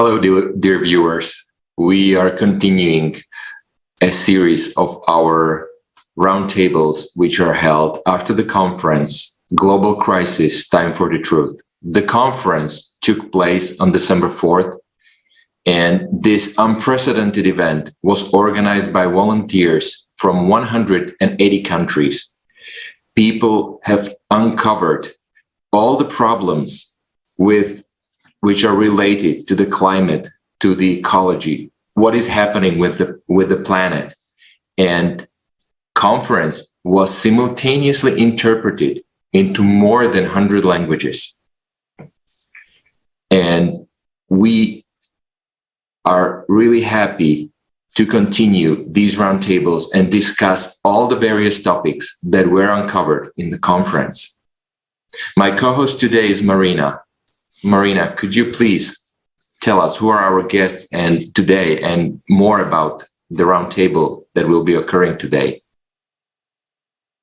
Hello, dear viewers. We are continuing a series of our roundtables, which are held after the conference, Global Crisis, Time for the Truth. The conference took place on December 4th, and this unprecedented event was organized by volunteers from 180 countries. People have uncovered all the problems which are related to the climate, to the ecology, what is happening with the planet. And conference was simultaneously interpreted into more than 100 languages. And we are really happy to continue these roundtables and discuss all the various topics that were uncovered in the conference. My co-host today is Marina. Marina, could you please tell us who are our guests and today and more about the roundtable that will be occurring today?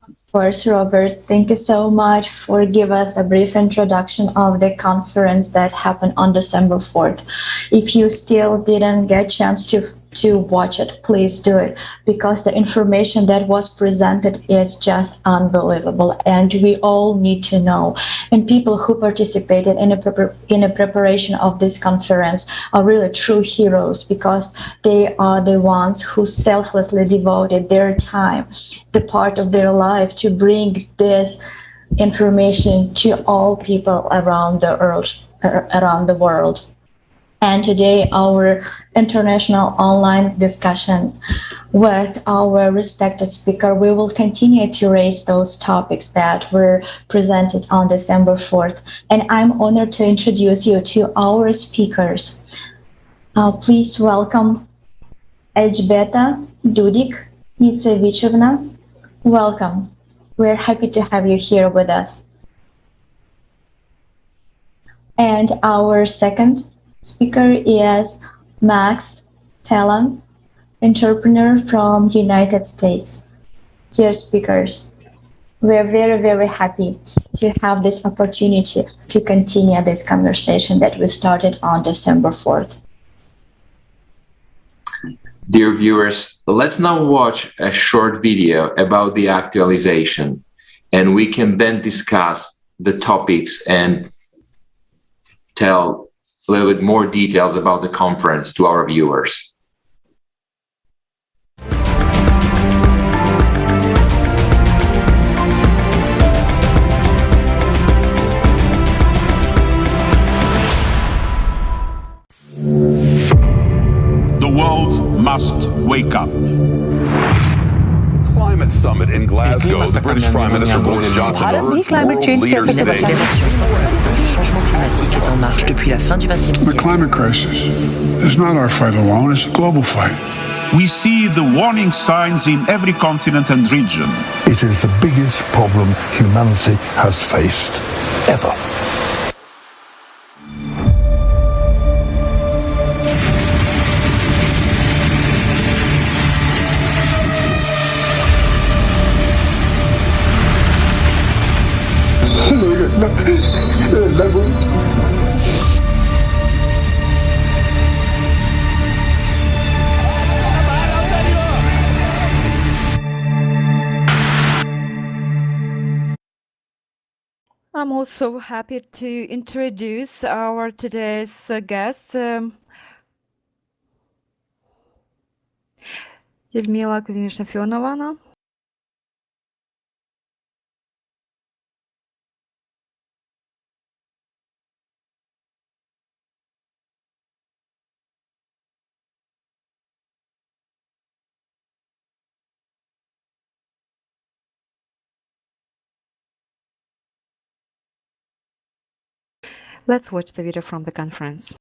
Of course, Robert, thank you so much for giving us a brief introduction of the conference that happened on December 4th. If you still didn't get a chance to watch it, please do it, because the information that was presented is just unbelievable, and we all need to know. And people who participated in the preparation of this conference are really true heroes, because they are the ones who selflessly devoted their time, the part of their life, to bring this information to all people around the world. And today, our international online discussion with our respected speaker, we will continue to raise those topics that were presented on December 4th. And I'm honored to introduce you to our speakers. Please welcome Elžbieta Dudik-Nicevichevna. Welcome. We're happy to have you here with us. And our second speaker is Max Talon, entrepreneur from United States. Dear speakers, we're very, very happy to have this opportunity to continue this conversation that we started on December 4th. Dear viewers, let's now watch a short video about the actualization, and we can then discuss the topics and tell a little bit more details about the conference to our viewers. The world must wake up. Climate summit in Glasgow. The British Prime Minister Boris Johnson urged world leaders today. Le changement climatique est en marche depuis la fin du XXe siècle. The climate crisis is not our fight alone, it's a global fight. We see the warning signs in every continent and region. It is the biggest problem humanity has faced ever. I'm also happy to introduce our today's guest, Людмила Кузьминична-Фионовна. Let's watch the video from the conference.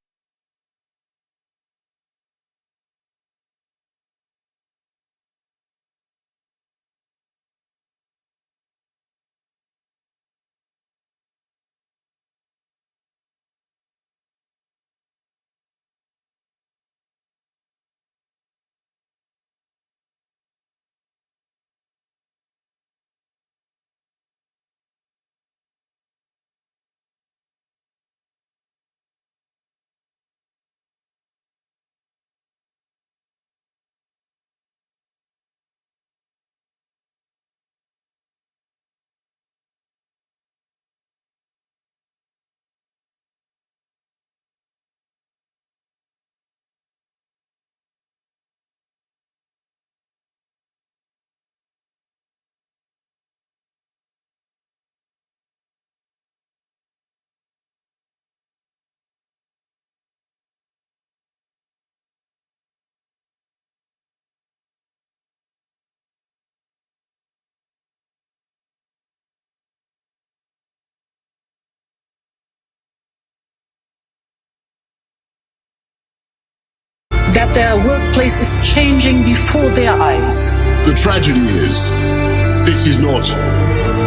that their workplace is changing before their eyes. The tragedy is, this is not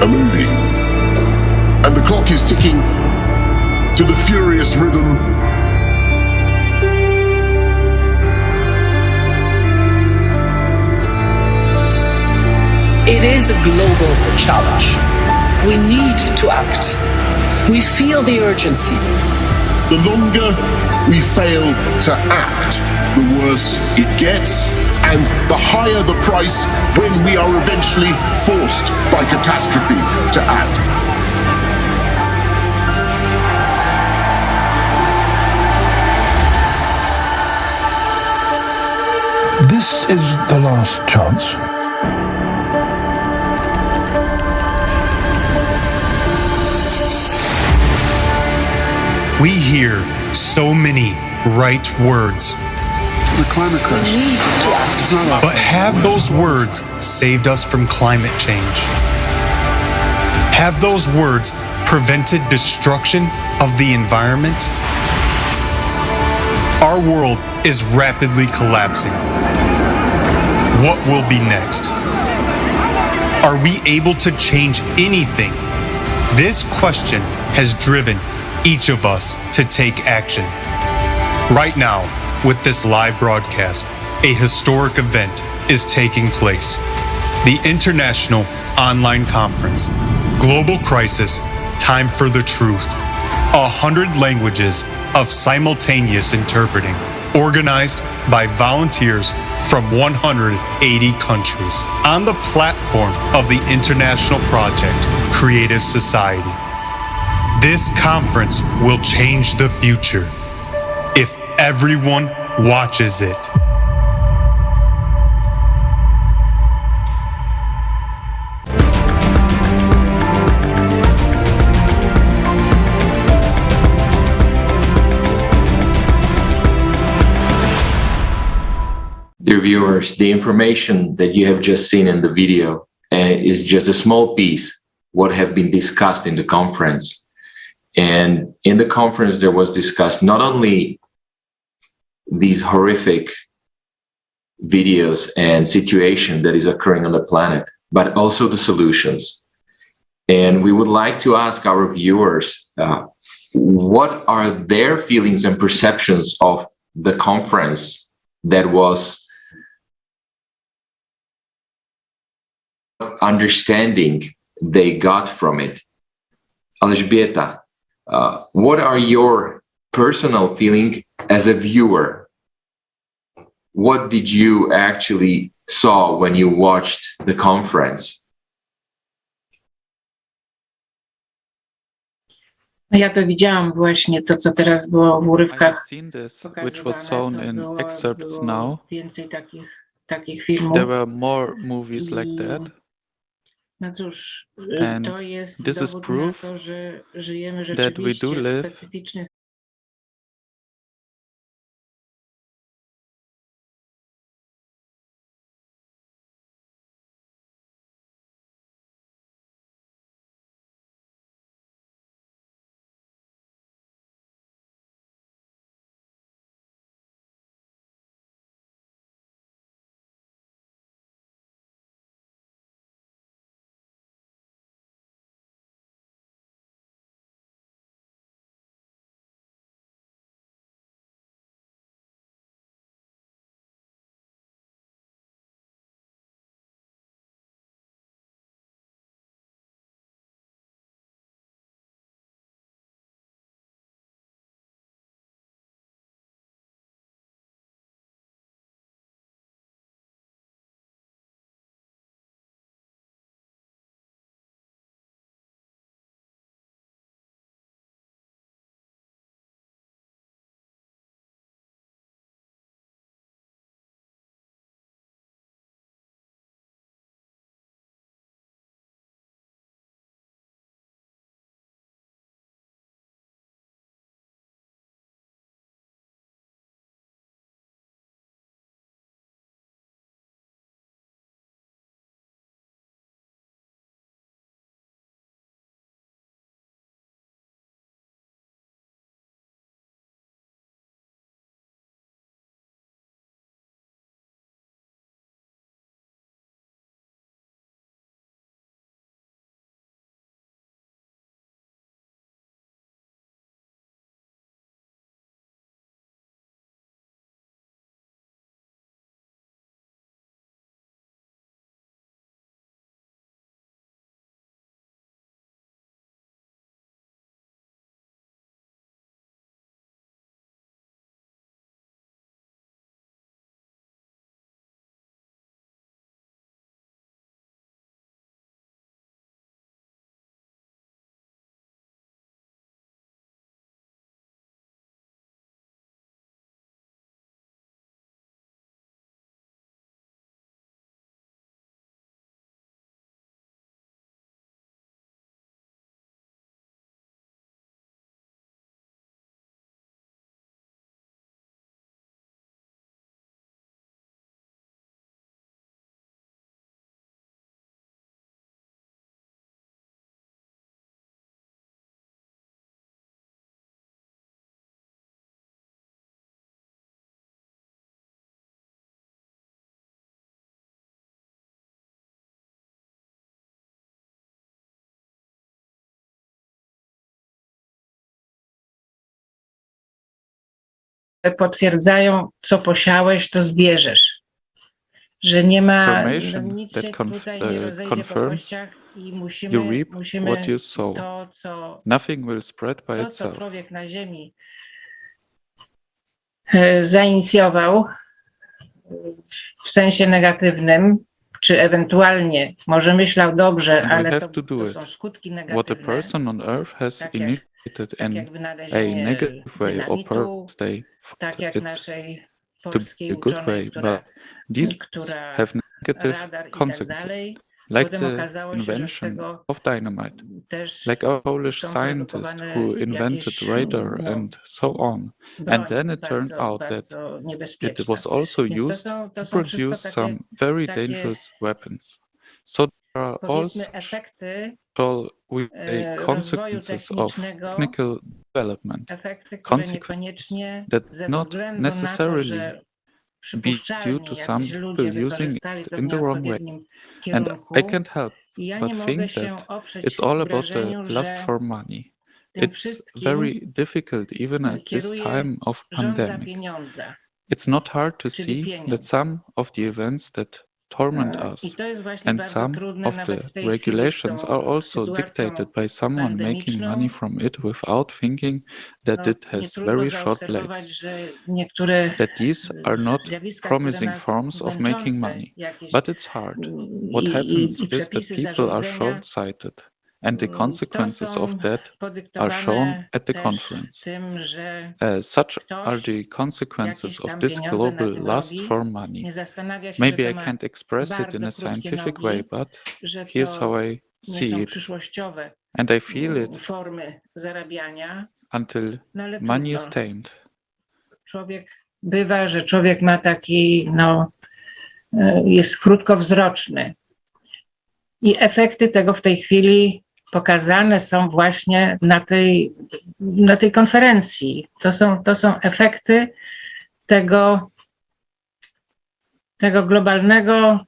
a movie. And the clock is ticking to the furious rhythm It is a global challenge. We need to act. We feel the urgency. The longer we fail to act, the worse it gets, and the higher the price when we are eventually forced by catastrophe to act. This is the last chance. We hear so many right words. The climate crisis. But have those words saved us from climate change? Have those words prevented destruction of the environment? Our world is rapidly collapsing. What will be next? Are we able to change anything? This question has driven each of us to take action. Right now, with this live broadcast, a historic event is taking place. The International Online Conference, Global Crisis, Time for the Truth. 100 languages of simultaneous interpreting, organized by volunteers from 180 countries on the platform of the international project Creative Society. This conference will change the future if everyone watches it. Dear viewers, the information that you have just seen in the video is just a small piece what have been discussed in the conference. And in the conference, there was discussed not only these horrific videos and situation that is occurring on the planet, but also the solutions. And we would like to ask our viewers, what are their feelings and perceptions of the conference that was understanding they got from it? Elżbieta, what are your personal feeling as a viewer? What did you actually saw when you watched the conference? Ja to widziałam właśnie to, co teraz było w I have urywkach seen this, which was pokazywane. shown To in excerpts było now. więcej takich filmów. There were more movies like that. No cóż, And to jest this is dowód proof na to, że żyjemy that we do rzeczywiście w live specyficznych potwierdzają, co posiałeś, to zbierzesz. Że nie ma, nic that się tutaj nie rozejdzie po confirms kościach i you musimy reap what you sow. Nothing will spread by co itself. człowiek na ziemi zainicjował w sensie negatywnym, czy ewentualnie może myślał dobrze, And we ale have to do są it. skutki What a negatywne. person on earth has Tak initiated jak in a wynalezienie negative way or dynamitu, purpose, they tak jak it naszej to be polskiej a good uczonej, way, but these która have negative radar i tak consequences, dalej. like Potem the okazało się, że z invention tego of dynamite, też like our Polish są scientist produkowane who invented jakieś, radar and so on. And then it turned out that bardzo it niebezpieczne. was also Więc used to to są wszystko produce some very dangerous weapons. So there are powiedzmy also efekty consequences of technical development, efekty, które consequences niekoniecznie that ze not względu na to, necessarily że be due przypuszczalnie to some jacyś ludzie people using wykorzystali it to w in the wrong way. nieodpowiednim And kierunku. I can't help I ja but nie mogę think się that oprzeć it's all about the wrażeniu, lust że for money. tym It's wszystkim very difficult even at this kieruje time of rządza pandemic. pieniądza. It's not hard to Czyli see pieniądz. that some of the events that torment I us to jest właśnie and bardzo some trudne of nawet the w tej chwili z regulations tą are also sytuacją dictated by someone making pandemiczną. money from it without thinking that No, it nie has trudno very short zaobserwować, legs, że niektóre that these are not zjawiska, które promising nas forms of making męczące, money. jakieś But it's hard. What happens is that przepisy people are zarządzenia, short-sighted, and the to consequences są of that are podyktowane shown at the też conference. tym, że Such are ktoś the consequences jakieś of tam this pieniądze na global tym lust robi, for money. nie zastanawia się, Maybe że I to ma can't express it in bardzo a krótkie scientific nogi, way, but że here's to how I nie see są it. przyszłościowe And I feel it formy zarabiania, until no ale money is trudno. tamed. Człowiek bywa, że człowiek ma taki, jest krótkowzroczny. I efekty tego w tej chwili pokazane są właśnie na tej konferencji. To są efekty tego globalnego,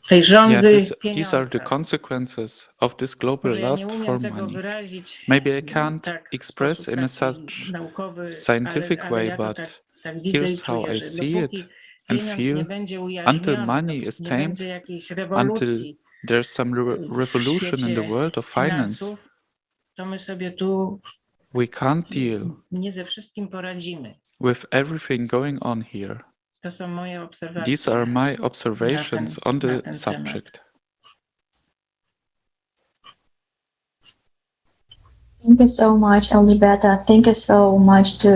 tej żądzy these are the pieniądza. consequences of this global Może ja nie lust umiem for tego money. wyrazić Maybe I can't tak w express sposób in a taki such naukowy, scientific ale way, ja to but tak widzę i here's how czuję, I że see dopóki it and pieniądz feel nie będzie until ujarzmiony, money dopóki is nie tamed, będzie jakiejś until rewolucji there's some w revolution in the świecie world of finance, finansów, to my sobie tu we can't deal nie ze wszystkim poradzimy. with everything going on here. To są moje obserwacje. These are my observations on na the ten subject. Thank you so much, Elżbieta. Thank you so much to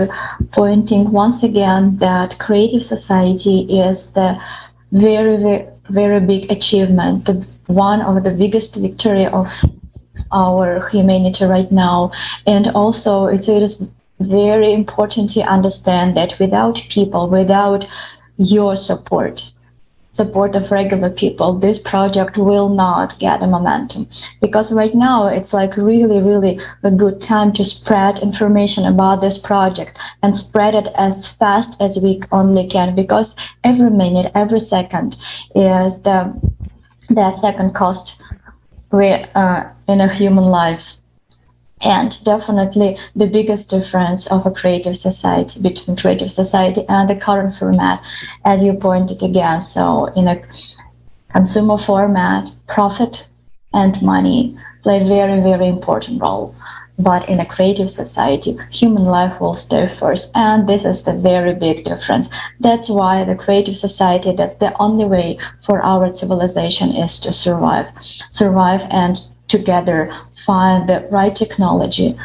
pointing once again that creative society is the very, very, very big achievement, one of the biggest victory of our humanity right now. And also it is very important to understand that without people, without your support of regular people, this project will not get a momentum. Because right now it's like really, really a good time to spread information about this project and spread it as fast as we only can, because every minute, every second is that second cost in a human lives. And definitely the biggest difference of a creative society between creative society and the current format, as you pointed again. So in a consumer format, profit and money play a very, very important role. But in a creative society, human life will stay first. And this is the very big difference. That's why the creative society, that's the only way for our civilization is to survive and together find the right technology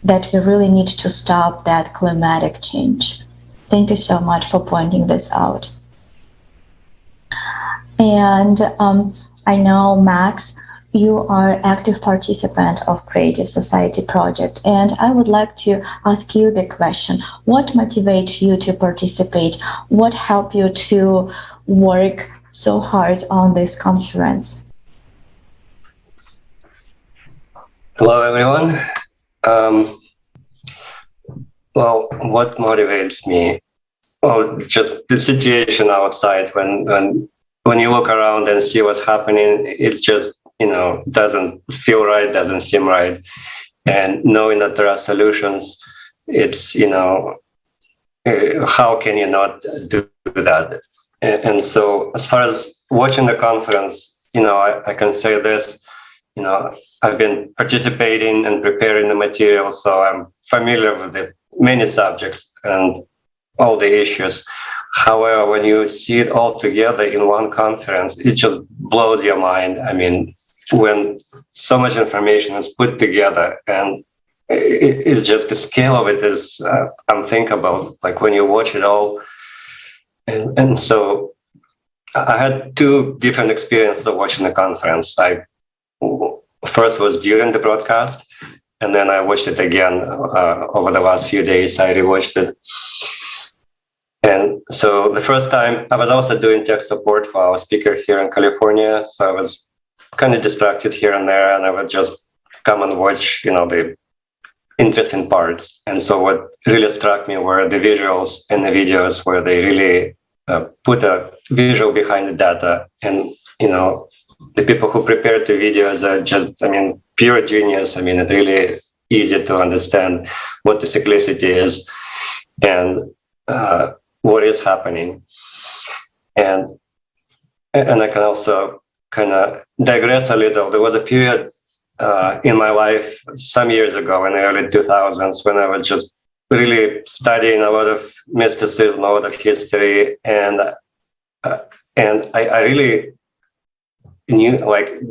that we really need to stop that climatic change. Thank you so much for pointing this out. And I know, Max, you are active participant of Creative Society project, and I would like to ask you the question: what motivates you to participate? What helped you to work so hard on this conference? Hello, everyone. Well, what motivates me? Well, just the situation outside. When you look around and see what's happening, it's just, doesn't feel right, doesn't seem right. And knowing that there are solutions it's, how can you not do that? And so as far as watching the conference, I can say this, I've been participating and preparing the material, so I'm familiar with the many subjects and all the issues. However, when you see it all together in one conference, it just blows your mind. I mean, when so much information is put together, and it's just the scale of it is unthinkable. Like when you watch it all, and so I had two different experiences of watching the conference. First was during the broadcast, and then I watched it again over the last few days. I rewatched it. And so the first time I was also doing tech support for our speaker here in California. So I was kind of distracted here and there, and I would just come and watch, the interesting parts. And so what really struck me were the visuals and the videos where they really put a visual behind the data. And, the people who prepared the videos are just, pure genius. It's really easy to understand what the cyclicity is and what is happening. And I can also kind of digress a little. There was a period in my life some years ago in the early 2000s when I was just really studying a lot of mysticism, a lot of history, and I really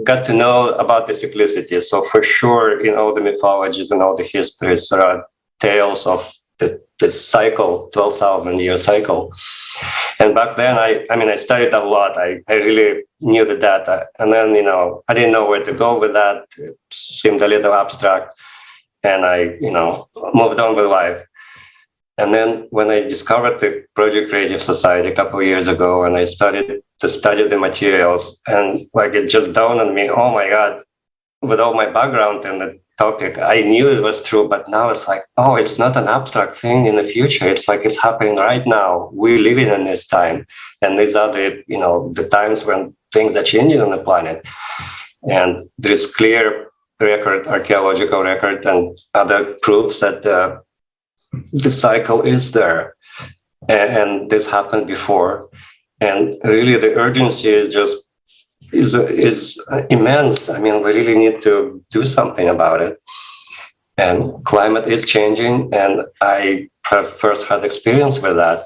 got to know about the cyclicity. So for sure, in all the mythologies and all the histories, there are tales of the cycle, 12,000-year cycle. And back then, I studied a lot. I really knew the data. And then, I didn't know where to go with that. It seemed a little abstract. And I, moved on with life. And then when I discovered the Project Creative Society a couple of years ago, and I started to study the materials, and it just dawned on me, oh my God, with all my background in the topic, I knew it was true, but now it's like, oh, it's not an abstract thing in the future. It's like it's happening right now. We're living in this time. And these are the times when things are changing on the planet. And there's clear record, archaeological record, and other proofs that the cycle is there. And this happened before. And really the urgency is immense. We really need to do something about it. And climate is changing, and I have first had experience with that.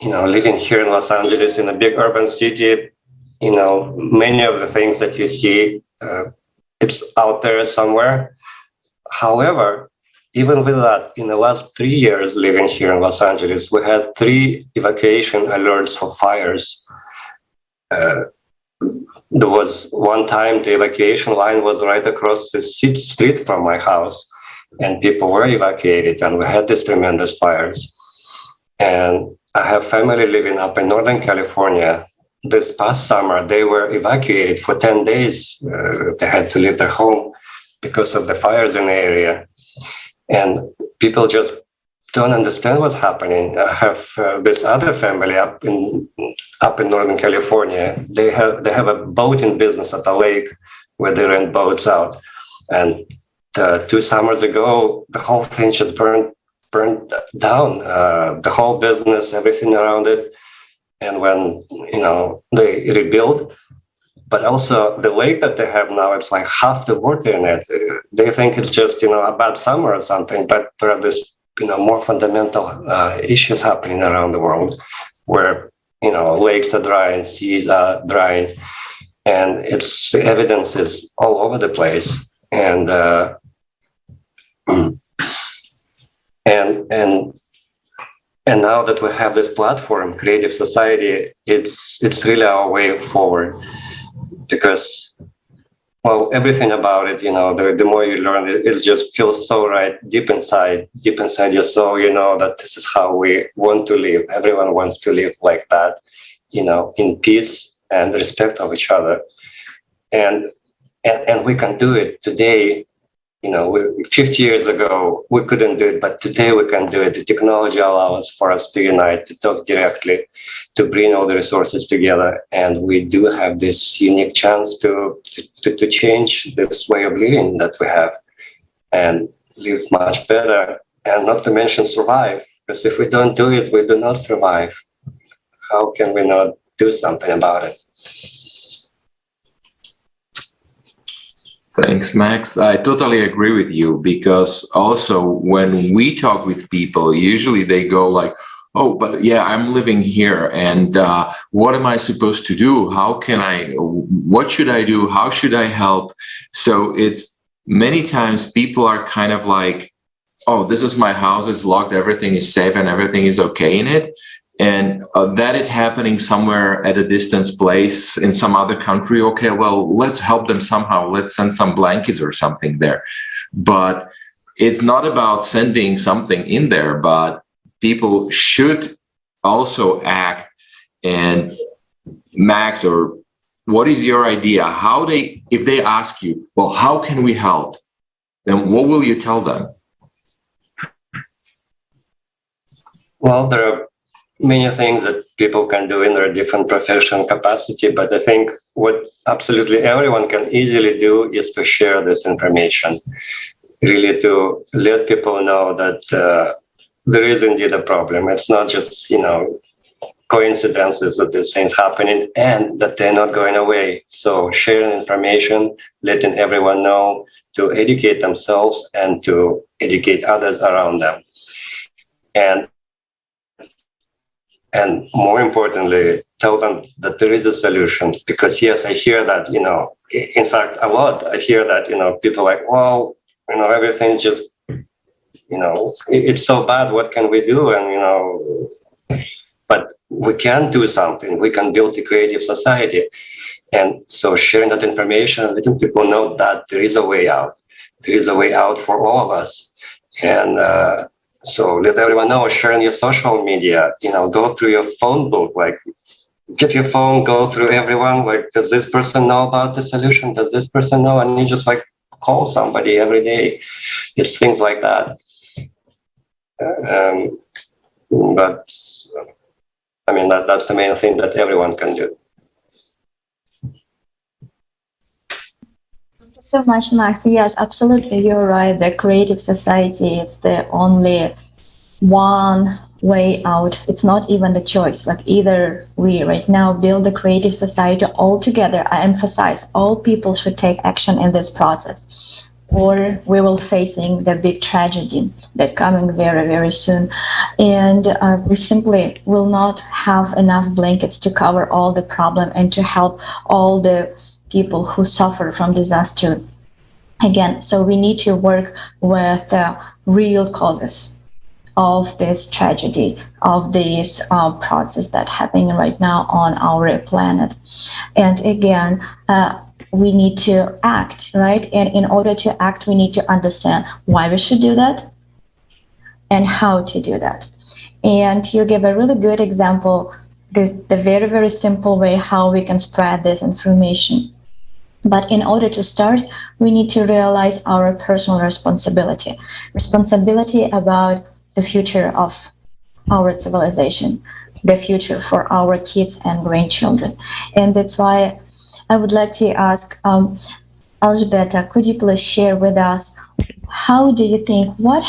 Living here in Los Angeles, in a big urban city, many of the things that you see, it's out there somewhere. However, even with that, in the last 3 years living here in Los Angeles, we had 3 evacuation alerts for fires. There was one time the evacuation line was right across the street from my house, and people were evacuated, and we had these tremendous fires. And I have family living up in Northern California. This past summer, they were evacuated for 10 days. They had to leave their home because of the fires in the area. And people just don't understand what's happening. I have this other family up in Northern California. They have a boating business at a lake where they rent boats out. And 2 summers ago, the whole thing just burned down. The whole business, everything around it. And when they rebuild, but also the lake that they have now, it's like half the water in it. They think it's just a bad summer or something, but there are this more fundamental issues happening around the world where, lakes are drying, seas are drying, and the evidence is all over the place. And and now that we have this platform, Creative Society, it's really our way forward, because everything about it, the more you learn, it just feels so right deep inside your soul, that this is how we want to live. Everyone wants to live like that, in peace and respect of each other. And we can do it today. 50 years ago, we couldn't do it, but today we can do it. The technology allows for us to unite, to talk directly, to bring all the resources together. And we do have this unique chance to change this way of living that we have and live much better and not to mention survive. Because if we don't do it, we do not survive. How can we not do something about it? Thanks, Max. I totally agree with you, because also when we talk with people, usually they go like, oh, but yeah, I'm living here, and what am I supposed to do? What should I do? How should I help? So it's many times people are kind of like, oh, this is my house, it's locked, everything is safe and everything is okay in it. And that is happening somewhere at a distance place in some other country. Okay, well, let's help them somehow. Let's send some blankets or something there. But it's not about sending something in there, but people should also act. And Max, or what is your idea? If they ask you, well, how can we help? Then what will you tell them? Well, there are many things that people can do in their different professional capacity, but I think what absolutely everyone can easily do is to share this information, really to let people know that there is indeed a problem. It's not just, coincidences that these things happening and that they're not going away. So sharing information, letting everyone know, to educate themselves and to educate others around them. And more importantly, tell them that there is a solution. Because yes, I hear that, in fact, a lot, I hear that, people are like, well, everything's just, it's so bad, what can we do? And, but we can do something. We can build a creative society. And so sharing that information, letting people know that there is a way out. There is a way out for all of us. And so let everyone know, share on your social media, go through your phone book, like get your phone, go through everyone, like, does this person know about the solution? Does this person know? And you just like call somebody every day. It's things like that. But I mean, that's the main thing that everyone can do. Thank you so much, Max. Yes, absolutely, you're right. The creative society is the only one way out. It's not even the choice. Like, either we right now build the creative society all together. I emphasize all people should take action in this process, or we will facing the big tragedy that coming very, very soon. And we simply will not have enough blankets to cover all the problem and to help all the people who suffer from disaster again. So we need to work with real causes of this tragedy, of this process that happening right now on our planet. And again, we need to act, right? And in order to act, we need to understand why we should do that and how to do that. And you gave a really good example, the very, very simple way how we can spread this information. But in order to start, we need to realize our personal responsibility about the future of our civilization, the future for our kids and grandchildren. And that's why I would like to ask Elżbieta, could you please share with us, how do you think, what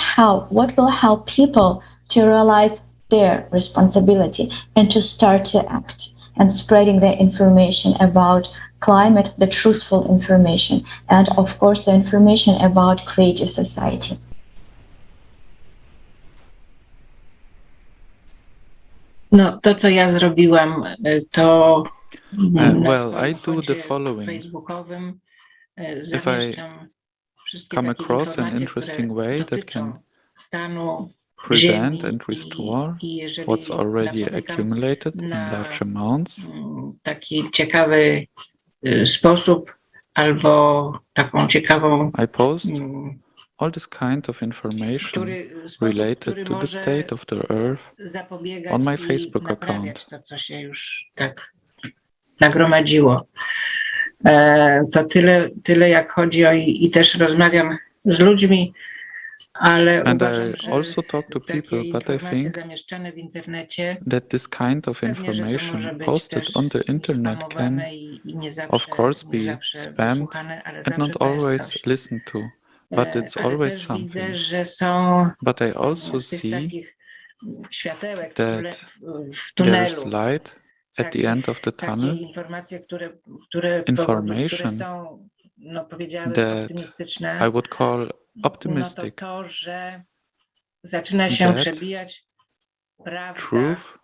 will help people to realize their responsibility and to start to act and spreading the information about climate, the truthful information, and of course the information about creative society? No, to co ja zrobiłam, to well, I do the following. If I come across an interesting way that can prevent and restore what's already accumulated in large amounts, taki ciekawy sposób albo taką ciekawą I post all this kind of information related to the state of the earth on my Facebook account. To, co się już tak nagromadziło. To tyle jak chodzi o i też rozmawiam z ludźmi, ale and uważam, I also talk to people, but I think that this kind of information posted on the internet can, of course, be spammed and not always listened to but it's always something. But I also see that there's light at the end of the tunnel, information that I would call optimistic, that truth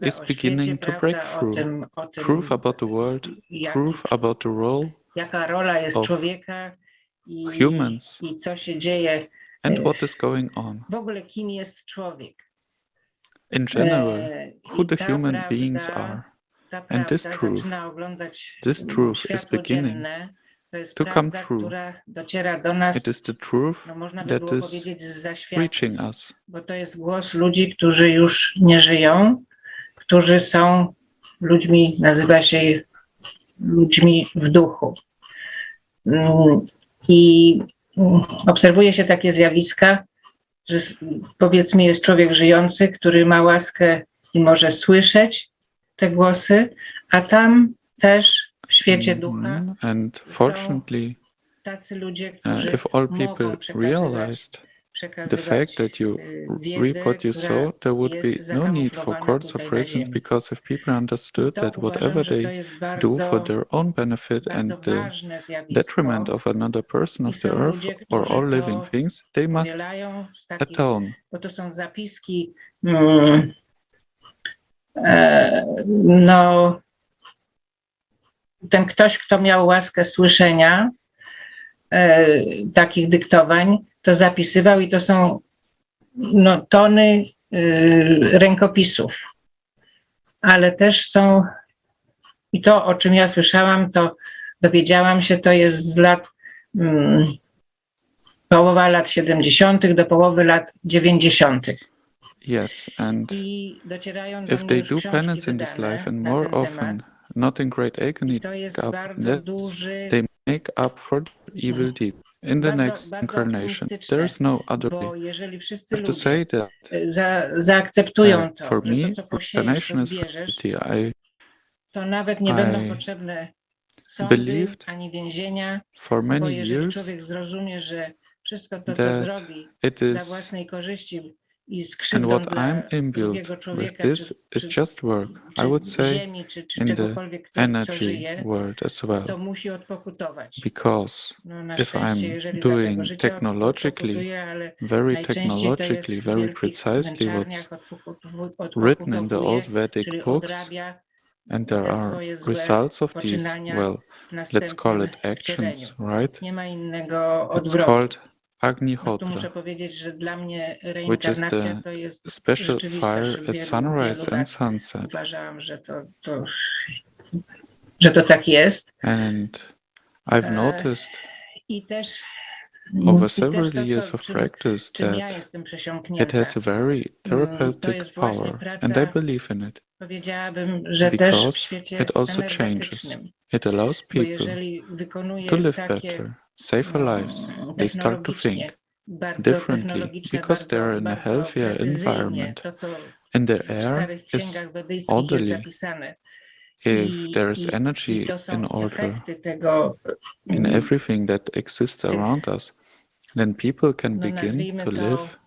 is beginning to break through. Truth about the world, truth about the role of humans and what is going on. In general, who the human beings are. And this truth is beginning to come true. It is the truth that is reaching us. Bo to jest głos ludzi, którzy już nie żyją, którzy są ludźmi, nazywa się ludźmi w duchu. I obserwuje się takie zjawiska, że powiedzmy jest człowiek żyjący, który ma łaskę i może słyszeć te głosy, a tam też w świecie ducha and fortunately, tacy ludzie, którzy if all people realized the fact that you reap what you sow, there would be no need for courts or prisons, because if people understood that whatever they do for their own benefit and the detriment of another person of the earth or all living things, they must atone. Bo to są zapiski, no, ten ktoś, kto miał łaskę słyszenia takich dyktowań, to zapisywał i to są tony rękopisów. Ale też są, i to o czym ja słyszałam, to dowiedziałam się, to jest z lat, połowa lat 70. do połowy lat 90. Yes, and if they do penance in this life and more often, not in great agony, they make up for evil deeds in the next incarnation. There is no other way. I have to say that for me, reincarnation is reality. I believed for many years that it is, and what I'm imbued with this is just work. I would say in the energy world as well. Because if I'm doing very very precisely what's written in the old Vedic books, and there are results of these, well, let's call it actions, right? It's called Agnihotra, which is the special fire at sunrise and sunset. And I've noticed over several years of practice that it has a very therapeutic power, and I believe in it, because it also changes. It allows people to live better, safer lives. They start to think differently because they are in a healthier environment and their air is orderly. If there is energy in order in everything that exists around us, then people can begin to live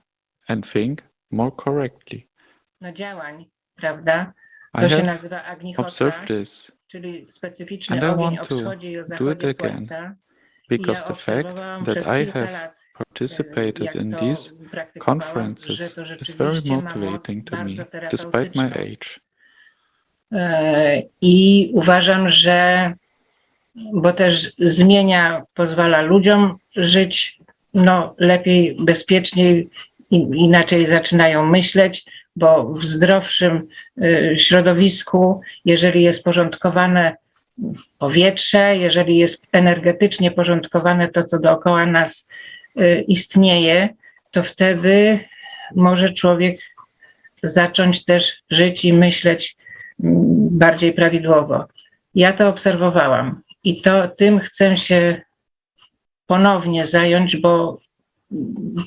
and think more correctly. I have observed this, and I want to do it again, because the fact that I have participated in these conferences is very motivating to me, despite my age. I uważam, że, bo też pozwala ludziom żyć lepiej, bezpieczniej, inaczej zaczynają myśleć, bo w zdrowszym środowisku, jeżeli jest porządkowane powietrze, jeżeli jest energetycznie porządkowane to, co dookoła nas istnieje, to wtedy może człowiek zacząć też żyć i myśleć bardziej prawidłowo. Ja to obserwowałam i tym chcę się ponownie zająć, bo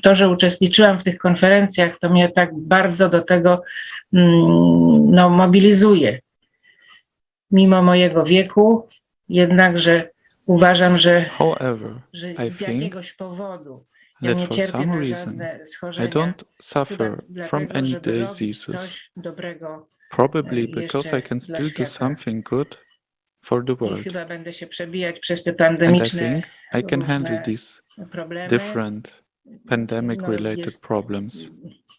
to, że uczestniczyłam w tych konferencjach, to mnie tak bardzo do tego mobilizuje. Mimo mojego wieku, jednakże uważam, że However, I z think jakiegoś powodu ja that nie for cierpię some na reason żadne I schorzenia, don't chyba suffer from dlatego, any żeby robić diseases, coś dobrego probably because I jeszcze can dla still do świata. something good for the I world. chyba będę się przebijać przez te And I pandemiczne think I can handle różne these problemy. different pandemic-related Jest problems.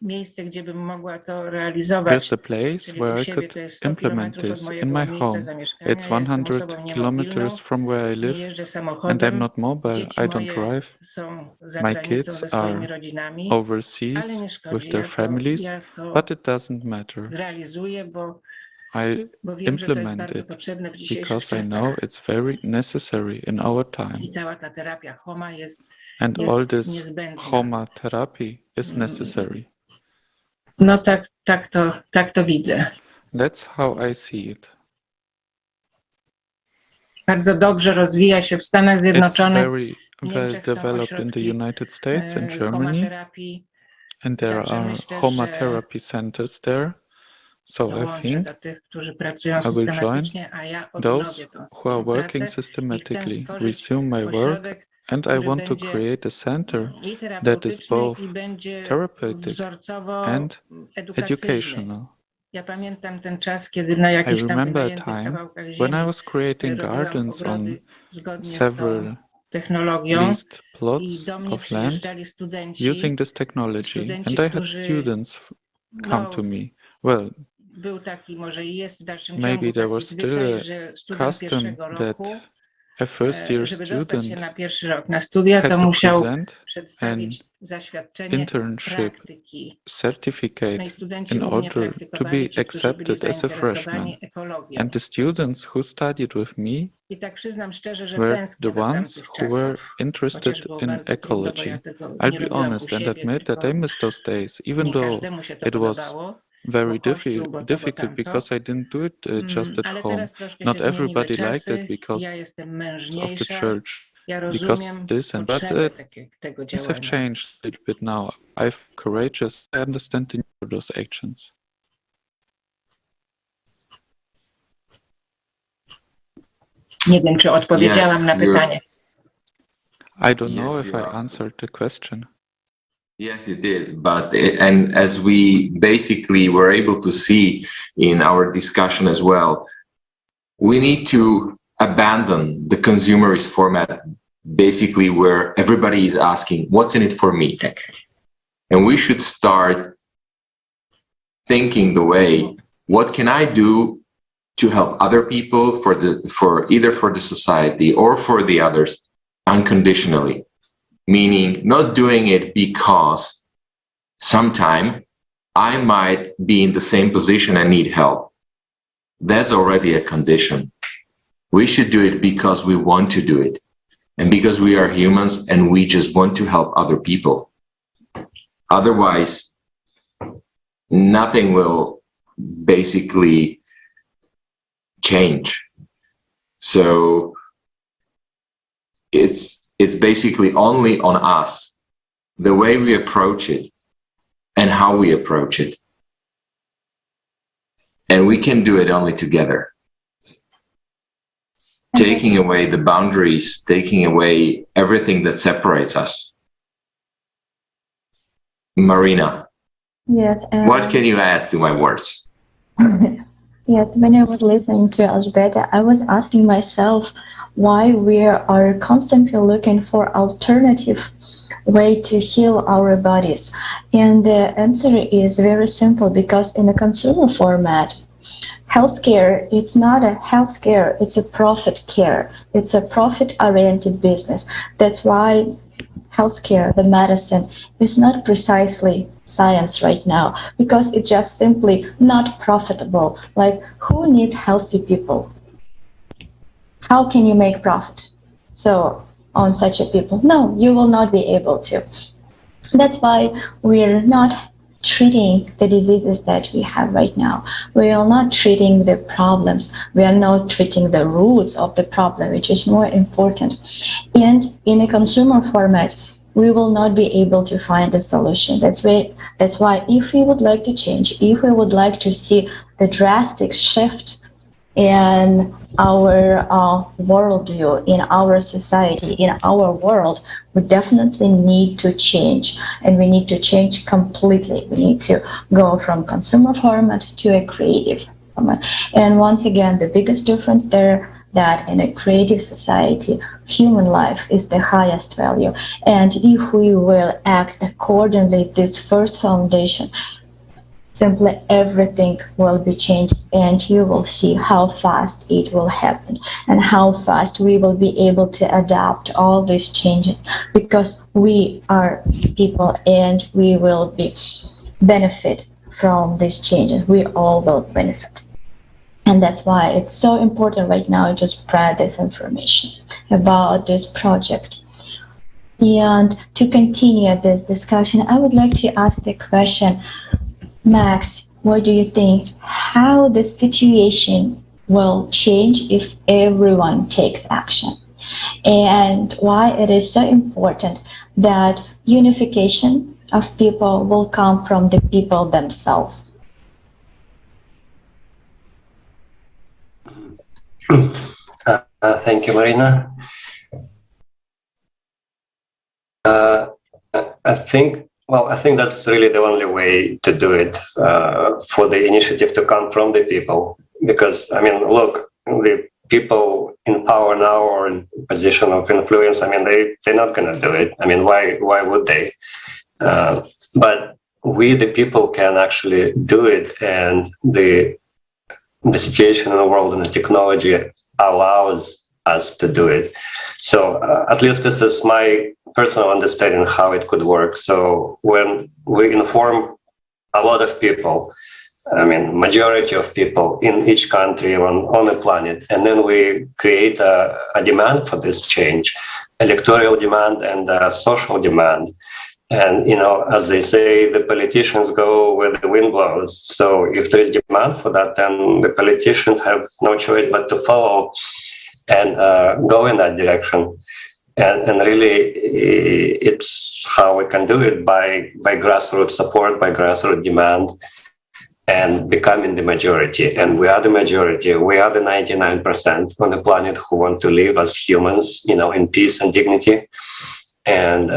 miejsce, gdzie bym mogła to There's realizować, a place czyli where u I siebie could to jest 100 implement kilometrów od this in mojego my miejsca home. zamieszkania. It's Ja jestem 100 osobą kilometers niemobilną, from where I nie live, jeżdżę and I'm samochodem. not mobile. Dzieci I don't moje drive. są za My granicą kids ze swoimi are rodzinami, ale overseas nie with szkodzi. their families, Ja to but it doesn't matter. zrealizuję, bo I wiem, że to jest implement bardzo it potrzebne w dzisiejszych because I czasach. know it's very necessary in our time. I cała ta terapia HOMA jest all this niezbędna. HOMA therapy is necessary. No tak to widzę. That's how I see it. Bardzo dobrze rozwija się w Stanach It's Zjednoczonych. very well developed in the United States and Germany, homoterapii. and there Także are myślę, HOMA że therapy centers there. So I dołączę think do tych, którzy pracują I will join systematycznie, a ja those odnowię tą who are working pracę i chcę systematically, stworzyć resume my work, ośrodek, and I który want to będzie create a center i that is terapeutyczny, both i będzie therapeutic wzorcowo and edukacyjny. educational. Ja pamiętam ten czas, kiedy na I jakichś tam remember a wynajętych time kawałkach when I ziemi was creating robiłam gardens on ogrody zgodnie z tą several technologią leased i plots do mnie of land przyjeżdżali studenci, using this technology, and I had którzy students come to me. Well, był taki, może i jest w dalszym maybe ciągu there taki was still zwyczaj, a że student custom pierwszego that roku, a first-year żeby dostać się student na pierwszy rok na studia, to had to musiał present an przedstawić zaświadczenie internship praktyki. No certificate i studenci in u mnie order to be praktykowali, ci, którzy byli accepted as a freshman. zainteresowani ekologią. And the students who studied with me I tak przyznam szczerze, że were tęsknię the do ones tamtych who were czasów. interested Chociaż było in bardzo trudno, bo ja ecology. tego nie I'll be robiłam u honest and siebie, admit that I tylko miss those days, even nie though każdemu się to it was podobało, very bo Kościół, bo to, bo difficult tamto. because I didn't do it just at Ale home. teraz troszkę Not się zmieniły everybody liked czasy, it because ja jestem of the mężniejsza, church, ja because of rozumiem this and but potrzebę tego things have działania. changed a little bit now. I'm courageous. I understand the need for those actions. Nie wiem, czy odpowiedziałam na pytanie. I don't know if I answered the question. Yes, you did. And as we basically were able to see in our discussion as well, we need to abandon the consumerist format, basically where everybody is asking, what's in it for me? And we should start thinking the way, what can I do to help other people for either the society or for the others unconditionally? Meaning not doing it because sometime I might be in the same position and need help. That's already a condition. We should do it because we want to do it and because we are humans and we just want to help other people. Otherwise, nothing will basically change. So it's basically only on us, the way we approach it and how we approach it. And we can do it only together. Taking away the boundaries, taking away everything that separates us. Marina, yes, what can you add to my words? Yes, when I was listening to Elżbieta, I was asking myself why we are constantly looking for alternative way to heal our bodies. And the answer is very simple, because in a consumer format, healthcare, it's not a healthcare, it's a profit care. It's a profit-oriented business. That's why healthcare, the medicine, is not precisely science right now, because it's just simply not profitable. Like, who needs healthy people? How can you make profit? So on such a people, no, you will not be able to. That's why we're not treating the diseases that we have right now. We are not treating the problems. We are not treating the roots of the problem, which is more important. And in a consumer format, we will not be able to find a solution. That's why if we would like to change, if we would like to see the drastic shift in our worldview, in our society, in our world, we definitely need to change, and we need to change completely. We need to go from consumer format to a creative format. And once again, the biggest difference there, that in a creative society, human life is the highest value. And if we will act accordingly, this first foundation, simply everything will be changed, and you will see how fast it will happen and how fast we will be able to adapt all these changes, because we are people and we will be benefit from these changes. We all will benefit. And that's why it's so important right now to spread this information about this project. And to continue this discussion, I would like to ask the question, Max, what do you think? How the situation will change if everyone takes action? And why it is so important that unification of people will come from the people themselves? Thank you, Marina. I think that's really the only way to do it, for the initiative to come from the people. Because, I mean, look, the people in power now or in position of influence, I mean, they're not going to do it. I mean, why would they? But we, the people, can actually do it. And the situation in the world and the technology allows us to do it. So at least this is my personal understanding how it could work. So when we inform a lot of people, I mean, majority of people in each country on the planet, and then we create a demand for this change, electoral demand and social demand. And, you know, as they say, the politicians go where the wind blows. So if there is demand for that, then the politicians have no choice but to follow and go in that direction. And really, it's how we can do it by grassroots support, by grassroots demand, and becoming the majority. And we are the majority. We are the 99% on the planet who want to live as humans, you know, in peace and dignity. And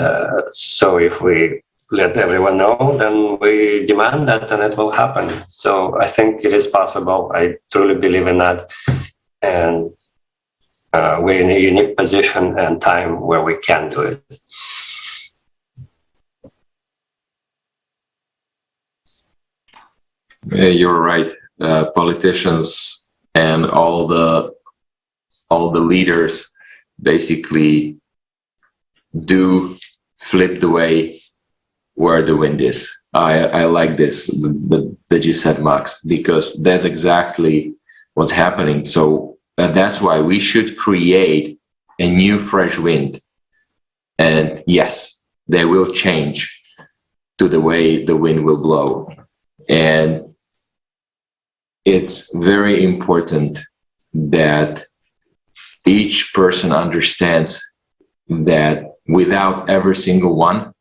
so if we let everyone know, then we demand that, and it will happen. So I think it is possible. I truly believe in that. And we're in a unique position and time where we can do it. You're right. Politicians and all the leaders basically do flip the way where the wind is. I like this that you said, Max, because that's exactly what's happening. So that's why we should create a new fresh wind. And yes, they will change to the way the wind will blow. And it's very important that each person understands that without every single one,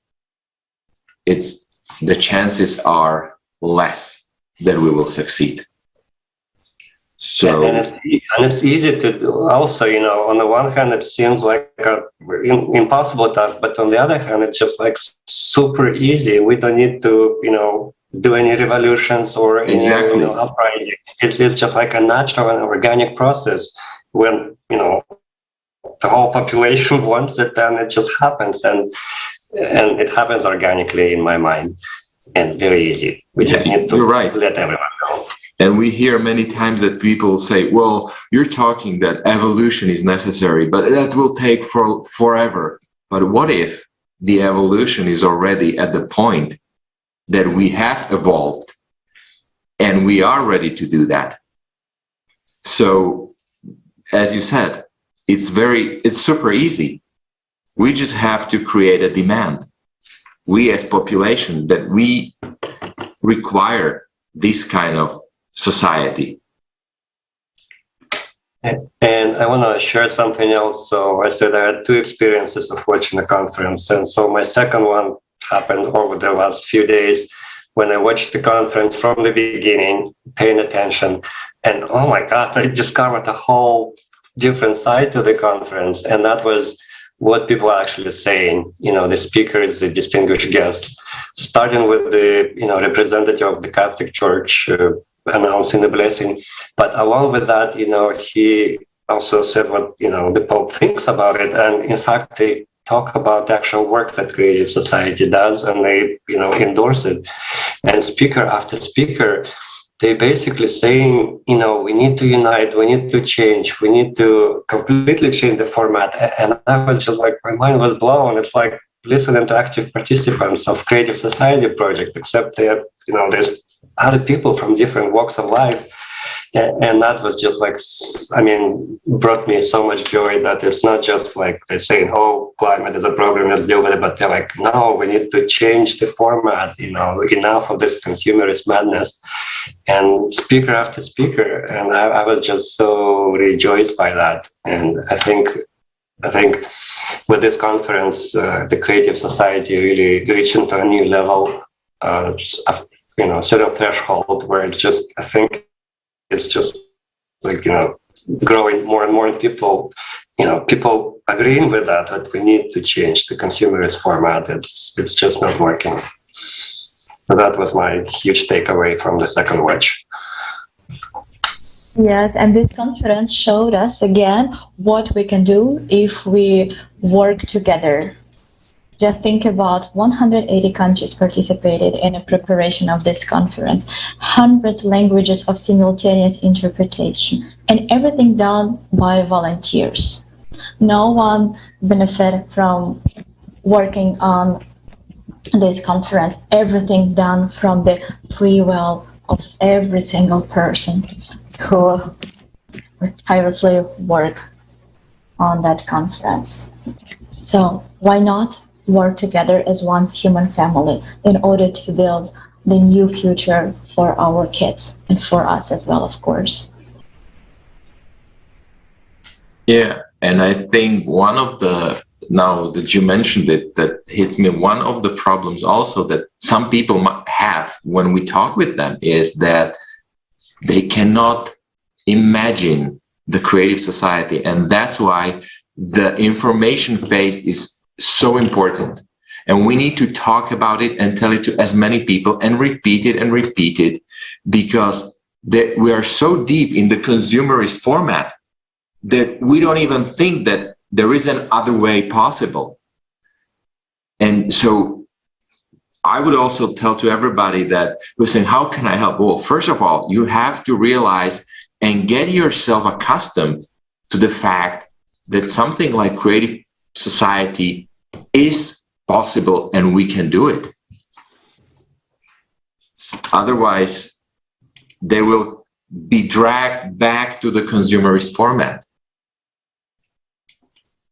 the chances are less that we will succeed. So, and it's easy to do. Also, you know, on the one hand, it seems like an impossible task, but on the other hand, it's just like super easy. We don't need to, you know, do any revolutions or any uprisings. It's just like a natural and organic process. When, you know, the whole population wants it, then it just happens, and it happens organically in my mind, and very easy. We just need to let everyone know. And we hear many times that people say, well, you're talking that evolution is necessary, but that will take forever. But what if the evolution is already at the point that we have evolved and we are ready to do that? So, as you said, it's super easy. We just have to create a demand. We as population, that we require this kind of society. And I want to share something else. So I said I had two experiences of watching the conference. And so my second one happened over the last few days. when I watched the conference from the beginning, paying attention, and oh my God, I discovered a whole different side to the conference. And that was what people are actually saying. The speakers, the distinguished guests, starting with the, representative of the Catholic Church announcing the blessing. But along with that, he also said what, the Pope thinks about it. And in fact, they talk about the actual work that Creative Society does, and they, endorse it. And speaker after speaker, they basically saying, we need to unite, we need to change, we need to completely change the format. And I was just like, my mind was blown. It's like listening to active participants of Creative Society project, except that, there's other people from different walks of life. And that was just like, brought me so much joy that it's not just like they're saying, oh, climate is a problem, let's deal with it. But they're like, no, we need to change the format, enough of this consumerist madness. And speaker after speaker. And I was just so rejoiced by that. And I think with this conference, the Creative Society really reached into a new level, sort of threshold where it's just, I think, it's just like, growing more and more, and people agreeing with that we need to change the consumerist format. It's just not working. So that was my huge takeaway from the second watch. Yes, and this conference showed us again what we can do if we work together. Just think about 180 countries participated in the preparation of this conference, 100 languages of simultaneous interpretation, and everything done by volunteers. No one benefited from working on this conference, everything done from the free will of every single person who tirelessly worked on that conference. So why not work together as one human family in order to build the new future for our kids and for us as well, of course. Yeah, and I think one of the, now that you mentioned it, that hits me, one of the problems also that some people might have when we talk with them is that they cannot imagine the Creative Society. And that's why the information phase is so important. And we need to talk about it and tell it to as many people and repeat it, because we are so deep in the consumerist format that we don't even think that there is an other way possible. And so I would also tell to everybody that who's saying, how can I help? Well, first of all, you have to realize and get yourself accustomed to the fact that something like Creative Society is possible and we can do it. Otherwise, they will be dragged back to the consumerist format.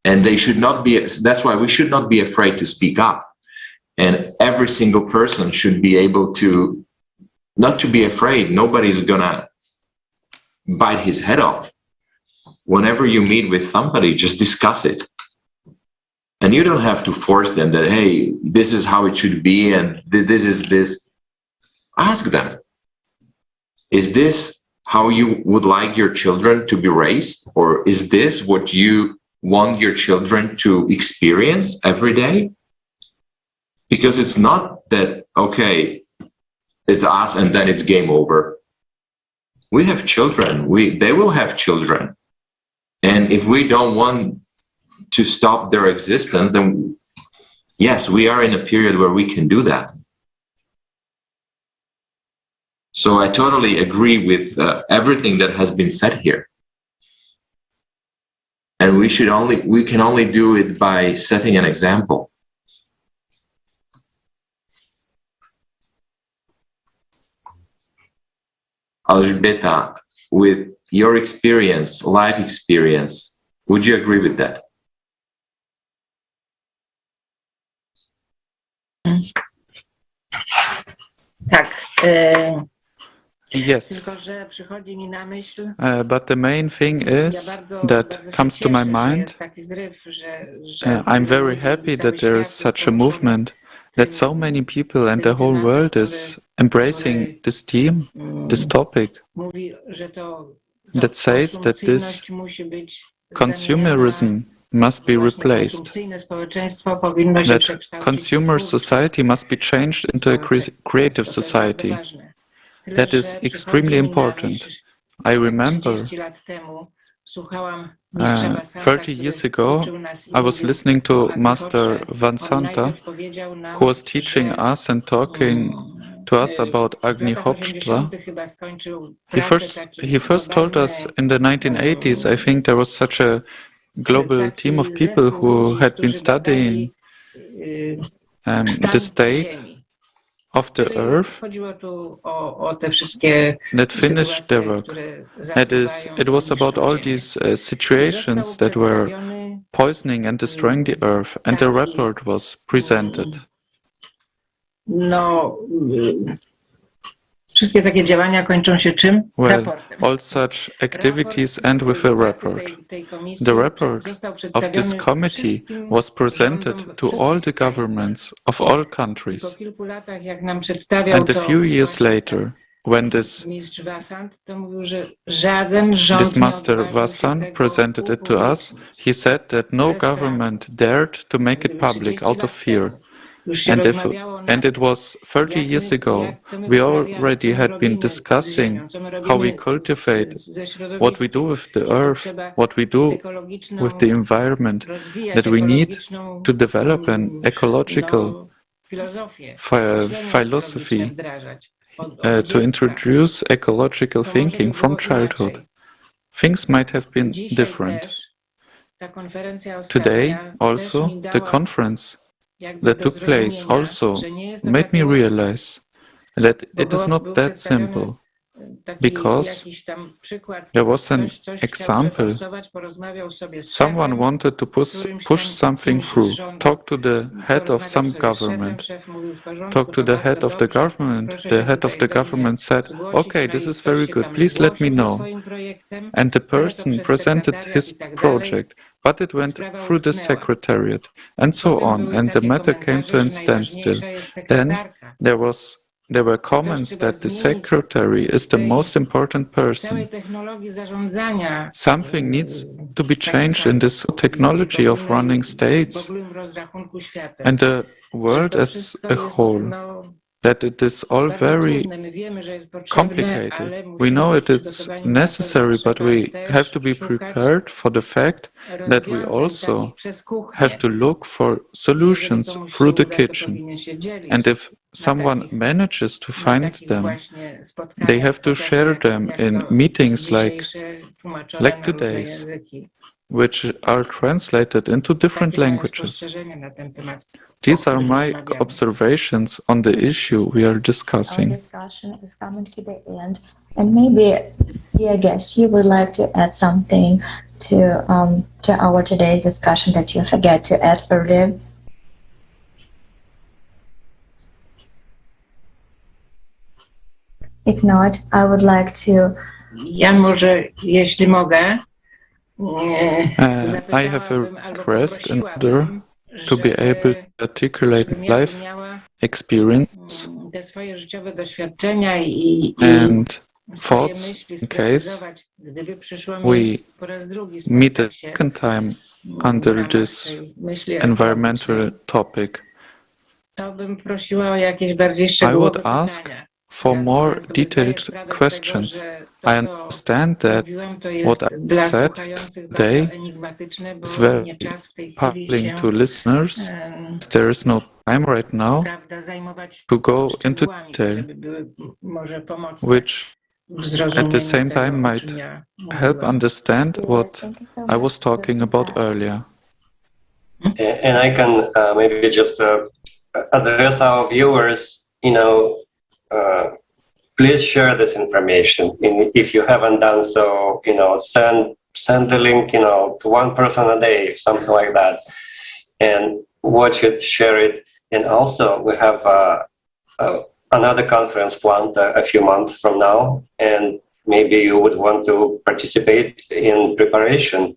And they should not be, that's why we should not be afraid to speak up. And every single person should be able to, not to be afraid. Nobody's gonna bite his head off. Whenever you meet with somebody, just discuss it. And you don't have to force them that, hey, this is how it should be and this is this. Ask them, is this how you would like your children to be raised? Or is this what you want your children to experience every day? Because it's not that, okay, it's us and then it's game over. We have children, they will have children. And if we don't want to stop their existence, then yes, we are in a period where we can do that. So I totally agree with everything that has been said here. And we can only do it by setting an example. Elżbieta, with your experience, life experience, would you agree with that? Tak. Yes. But the main thing is that comes to my mind. I'm very happy that there is such a movement, that so many people and the whole world is embracing this theme, this topic, that says that this consumerism must be replaced, that consumer society must be changed into a creative society. That is extremely important. I remember 30 years ago, I was listening to Master Vansanta, who was teaching us and talking to us about Agnihotra. He first told us in the 1980s, I think there was such a global team of people who had been studying the state of the earth that finished their work. That is, it was about all these situations that were poisoning and destroying the earth, and the report was presented. Well, all such activities end with a report. The report of this committee was presented to all the governments of all countries. And a few years later, when this Master Vasan presented it to us, he said that no government dared to make it public out of fear. And it was 30 years ago. We already had been discussing how we cultivate, what we do with the earth, what we do with the environment, that we need to develop an ecological philosophy, to introduce ecological thinking from childhood. Things might have been different. Today, also, the conference that took place also made me realize that it is not that simple, because there was an example. Someone wanted to push something through, talk to the head of some government, talk to the head of the government. The head of the government said, "Okay, this is very good, please let me know." And the person presented his project, but it went through the secretariat, and so on, and the matter came to a standstill. Then there were comments that the secretary is the most important person. Something needs to be changed in this technology of running states and the world as a whole, that it is all very complicated. We know it is necessary, but we have to be prepared for the fact that we also have to look for solutions through the kitchen. And if someone manages to find them, they have to share them in meetings like today's, which are translated into different languages. These are my observations on the issue we are discussing. Our discussion is coming to the end, and maybe, dear guest, you would like to add something to our today's discussion that you forget to add earlier. If not, I would like to. Ja może, jeśli mogę. I have a request in order to be able to articulate life experience and thoughts in case we meet a second time under this environmental topic. I would ask for more detailed questions. I understand that what I said today is very puzzling to listeners. There is no time right now to go into detail, which at the same time might help understand what I was talking about earlier. And I can maybe just address our viewers, please share this information. If you haven't done so, send the link, to one person a day, something like that, and watch it, share it. And also, we have another conference planned a few months from now, and maybe you would want to participate in preparation.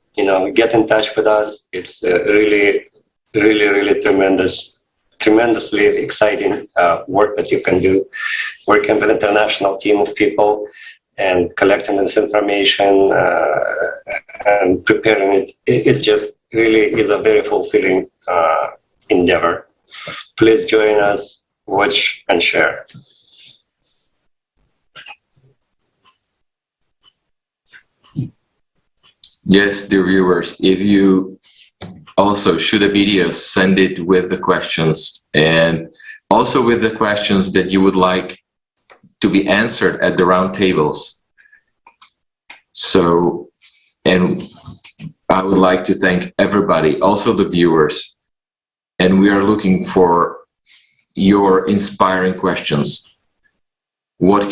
Get in touch with us. It's really, really, really tremendous tremendously exciting work that you can do, working with an international team of people and collecting this information and preparing it. It just really is a very fulfilling endeavor. Please join us, watch, and share. Yes, dear viewers, if you also shoot a video, send it with the questions, and also with the questions that you would like to be answered at the roundtables. So, and I would like to thank everybody, also the viewers, and we are looking for your inspiring questions. What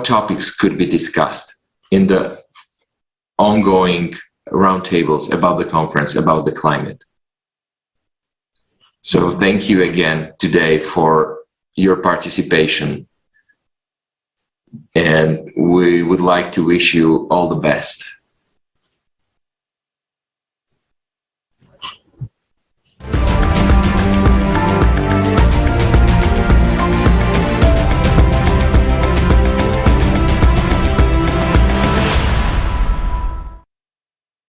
topics could be discussed in the ongoing roundtables about the conference, about the climate? So thank you again today for your participation, and we would like to wish you all the best.